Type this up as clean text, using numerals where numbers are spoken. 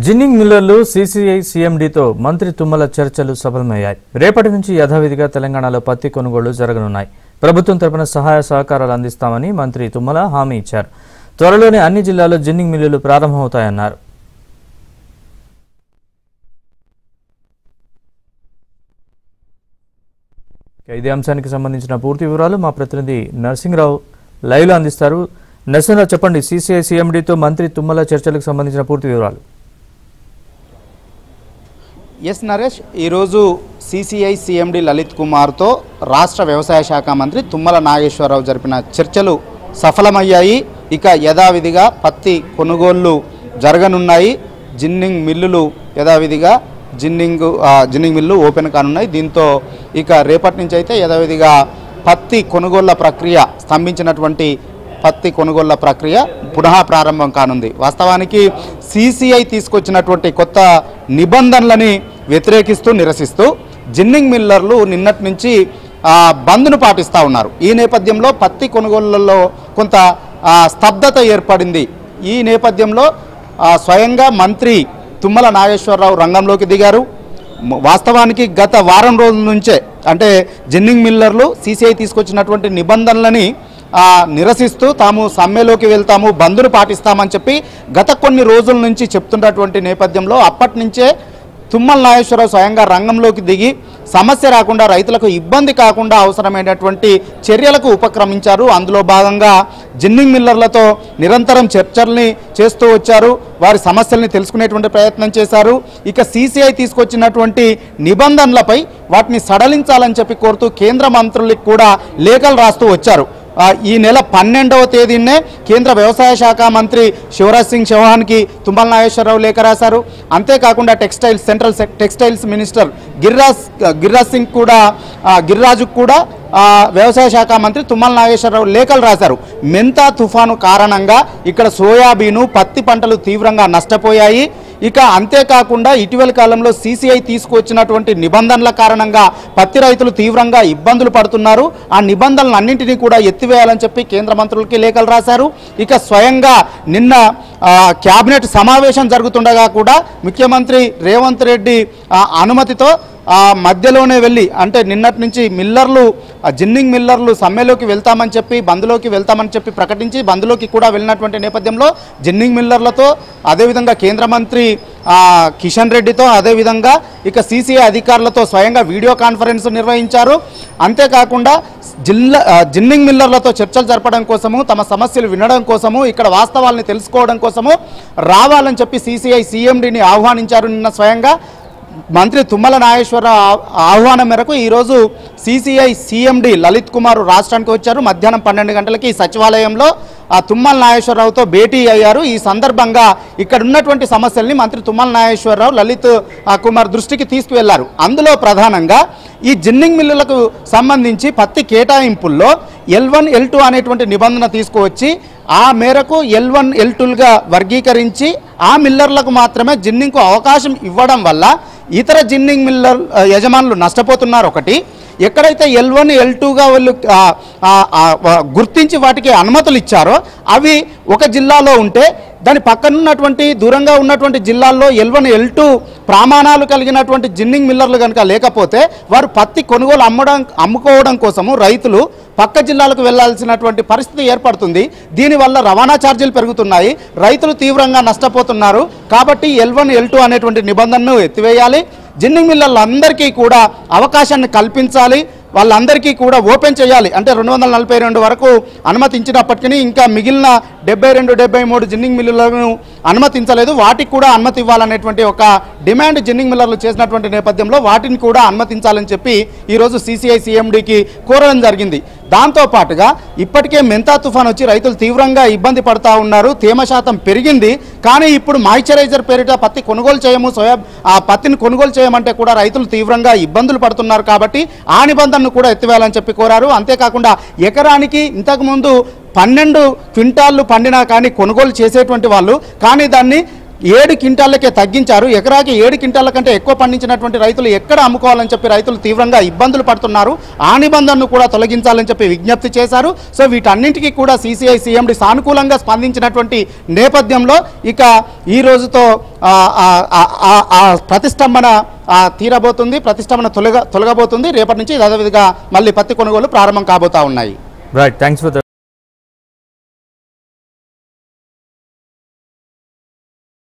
Ginning మిల్లర్లు CCI సీఎండీతో మంత్రి తుమ్మల చర్చలు సఫలమయ్యాయి. రేపటి నుంచి యథావిధిగా తెలంగాణలో పత్తి కొనుగోళ్లు జరగనున్నాయి. ప్రభుత్వం తరపున సహాయ సహకారాలు అందిస్తామని మంత్రి తుమ్మల హామీ ఇచ్చారు. త్వరలోనే అన్ని జిల్లాల్లో జిన్నింగ్ మిల్లులు ప్రారంభమవుతాయన్నారు. ఇదే అంశానికి సంబంధించిన పూర్తి వివరాలు మా ప్రతినిధి నరసింహరావు లైవ్లో అందిస్తారు. నరసింహరావు, చెప్పండి, సీసీఐ సీఎండీతో మంత్రి తుమ్మల చర్చలకు సంబంధించిన పూర్తి వివరాలు. ఎస్ నరేష్, ఈరోజు సీసీఐ సీఎండీ లలిత్ కుమార్తో రాష్ట్ర వ్యవసాయ శాఖ మంత్రి తుమ్మల నాగేశ్వరరావు జరిపిన చర్చలు సఫలమయ్యాయి. ఇక యథావిధిగా పత్తి కొనుగోళ్లు జరగనున్నాయి. జిన్నింగ్ మిల్లులు యథావిధిగా జిన్నింగ్ మిల్లు ఓపెన్ కానున్నాయి. దీంతో ఇక రేపటి నుంచి అయితే యథావిధిగా పత్తి కొనుగోళ్ల ప్రక్రియ స్తంభించినటువంటి పత్తి కొనుగోళ్ల ప్రక్రియ పునః ప్రారంభం కానుంది. వాస్తవానికి సీసీఐ తీసుకొచ్చినటువంటి కొత్త నిబంధనలని వ్యతిరేకిస్తూ నిరసిస్తూ జిన్నింగ్ మిల్లర్లు నిన్నటి నుంచి బంద్ను పాటిస్తూ ఉన్నారు. ఈ నేపథ్యంలో పత్తి కొనుగోళ్లలో కొంత స్తబ్దత ఏర్పడింది. ఈ నేపథ్యంలో స్వయంగా మంత్రి తుమ్మల నాగేశ్వరరావు రంగంలోకి దిగారు. వాస్తవానికి గత వారం రోజుల నుంచే అంటే జిన్నింగ్ మిల్లర్లు సీసీఐ తీసుకొచ్చినటువంటి నిబంధనలని నిరసిస్తూ తాము సమ్మెలోకి వెళ్తాము, బంద్ను పాటిస్తామని చెప్పి గత కొన్ని రోజుల నుంచి చెప్తున్నటువంటి నేపథ్యంలో అప్పటి నుంచే తుమ్మల నాగేశ్వరరావు స్వయంగా రంగంలోకి దిగి సమస్య రాకుండా, రైతులకు ఇబ్బంది కాకుండా అవసరమైనటువంటి చర్యలకు ఉపక్రమించారు. అందులో భాగంగా జిన్నింగ్ మిల్లర్లతో నిరంతరం చర్చల్ని చేస్తూ వచ్చారు. వారి సమస్యల్ని తెలుసుకునేటువంటి ప్రయత్నం చేశారు. ఇక సీసీఐ తీసుకొచ్చినటువంటి నిబంధనలపై వాటిని సడలించాలని చెప్పి కోరుతూ కేంద్ర మంత్రులకు కూడా లేఖలు రాస్తూ వచ్చారు. ఈ నెల 12వ తేదీనే కేంద్ర వ్యవసాయ శాఖ మంత్రి శివరాజ్ సింగ్ చౌహాన్కి తుమ్మల నాగేశ్వరరావు లేఖ రాశారు. అంతేకాకుండా సెంట్రల్ టెక్స్టైల్స్ మినిస్టర్ గిరిరాజుకు కూడా వ్యవసాయ శాఖ మంత్రి తుమ్మల నాగేశ్వరరావు లేఖలు రాశారు. మెంతా తుఫాను కారణంగా ఇక్కడ సోయాబీను, పత్తి పంటలు తీవ్రంగా నష్టపోయాయి. ఇక అంతేకాకుండా ఇటీవల కాలంలో సీసీఐ తీసుకొచ్చినటువంటి నిబంధనల కారణంగా పత్తి రైతులు తీవ్రంగా ఇబ్బందులు పడుతున్నారు. ఆ నిబంధనలు అన్నింటినీ కూడా ఎత్తివేయాలని చెప్పి కేంద్ర మంత్రులకి లేఖలు రాశారు. ఇక స్వయంగా నిన్న క్యాబినెట్ సమావేశం జరుగుతుండగా కూడా ముఖ్యమంత్రి రేవంత్ రెడ్డి అనుమతితో మధ్యలోనే వెళ్ళి అంటే నిన్నటి నుంచి జిన్నింగ్ మిల్లర్లు సమ్మెలోకి వెళ్తామని చెప్పి బంద్లోకి వెళ్తామని చెప్పి ప్రకటించి బంద్లోకి కూడా వెళ్ళినటువంటి నేపథ్యంలో జిన్నింగ్ మిల్లర్లతో అదేవిధంగా కేంద్ర మంత్రి కిషన్ రెడ్డితో అదేవిధంగా ఇక సీసీఐ అధికారులతో స్వయంగా వీడియో కాన్ఫరెన్స్ నిర్వహించారు. అంతేకాకుండా జిన్నింగ్ మిల్లర్లతో చర్చలు జరపడం కోసము, తమ సమస్యలు వినడం కోసము, ఇక్కడ వాస్తవాలను తెలుసుకోవడం కోసము రావాలని చెప్పి సీసీఐ సీఎండీని ఆహ్వానించారు. నిన్న స్వయంగా మంత్రి తుమ్మల నాగేశ్వరరావు ఆహ్వానం మేరకు ఈరోజు సీసీఐ సీఎండీ లలిత్ కుమార్ రాష్ట్రానికి వచ్చారు. మధ్యాహ్నం 12 గంటలకి సచివాలయంలో తుమ్మల నాగేశ్వరరావుతో భేటీ అయ్యారు. ఈ సందర్భంగా ఇక్కడ ఉన్నటువంటి సమస్యల్ని మంత్రి తుమ్మల నాగేశ్వరరావు లలిత్ కుమార్ దృష్టికి తీసుకువెళ్లారు. అందులో ప్రధానంగా ఈ జిన్నింగ్ మిల్లులకు సంబంధించి పత్తి కేటాయింపుల్లో L1, L2 అనేటువంటి నిబంధన తీసుకువచ్చి ఆ మేరకు L1, L2లుగా వర్గీకరించి ఆ మిల్లర్లకు మాత్రమే జిన్నింగ్కు అవకాశం ఇవ్వడం వల్ల ఇతర జిన్నింగ్ మిల్లర్ యజమానులు నష్టపోతున్నారు. ఒకటి, ఎక్కడైతే L1, L2గా వాళ్ళు గుర్తించి వాటికి అనుమతులు ఇచ్చారో అవి ఒక జిల్లాలో ఉంటే దాని పక్కనున్నటువంటి దూరంగా ఉన్నటువంటి జిల్లాల్లో L1, L2 ప్రమాణాలు కలిగినటువంటి జిన్నింగ్ మిల్లర్లు కనుక లేకపోతే వారు పత్తి కొనుగోలు అమ్ముకోవడం కోసము రైతులు పక్క జిల్లాలకు వెళ్లాల్సినటువంటి పరిస్థితి ఏర్పడుతుంది. దీనివల్ల రవాణా ఛార్జీలు పెరుగుతున్నాయి, రైతులు తీవ్రంగా నష్టపోతున్నారు. కాబట్టి L1, L2 అనేటువంటి నిబంధనను ఎత్తివేయాలి. జిన్నింగ్ మిల్లర్లందరికీ కూడా అవకాశాన్ని కల్పించాలి. వాళ్ళందరికీ కూడా ఓపెన్ చేయాలి. అంటే 242 వరకు అనుమతించినప్పటికీ ఇంకా మిగిలిన 72, 73 జిన్నింగ్ మిల్లులను అనుమతించలేదు. వాటికి కూడా అనుమతి ఇవ్వాలనేటువంటి ఒక డిమాండ్ జిన్నింగ్ మిల్లర్లు చేసినటువంటి నేపథ్యంలో వాటిని కూడా అనుమతించాలని చెప్పి ఈరోజు సీసీఐ సీఎండీకి కోరడం జరిగింది. దాంతోపాటుగా ఇప్పటికే మెంతా తుఫాన్ వచ్చి రైతులు తీవ్రంగా ఇబ్బంది పడుతూ ఉన్నారు. తేమ శాతం పెరిగింది. కానీ ఇప్పుడు మాయిశ్చరైజర్ పేరిట పత్తి కొనుగోలు చేయము, పత్తిని కొనుగోలు చేయమంటే కూడా రైతులు తీవ్రంగా ఇబ్బందులు పడుతున్నారు. కాబట్టి ఆ నిబంధనను కూడా ఎత్తివేయాలని చెప్పి కోరారు. అంతేకాకుండా ఎకరానికి ఇంతకుముందు 12 క్వింటాళ్ళు పండినా కానీ కొనుగోలు చేసేటువంటి వాళ్ళు కానీ దాన్ని 7 క్వింటాలకే తగ్గించారు. ఎకరాకి 7 క్వింటాల కంటే ఎక్కువ పండించినటువంటి రైతులు ఎక్కడ అమ్ముకోవాలని చెప్పి రైతులు తీవ్రంగా ఇబ్బందులు పడుతున్నారు. ఆ నిబంధనను కూడా తొలగించాలని చెప్పి విజ్ఞప్తి చేశారు. సో వీటన్నింటికీ కూడా సిసిఐ సిఎండి సానుకూలంగా స్పందించినటువంటి నేపథ్యంలో ఇక ఈ రోజుతో ప్రతిష్టంభన తీరబోతుంది, ప్రతిష్టంభన తొలగబోతుంది. రేపటి నుంచి యథావిధిగా మళ్ళీ పత్తి కొనుగోలు ప్రారంభం కాబోతా ఉన్నాయి. Right, thanks for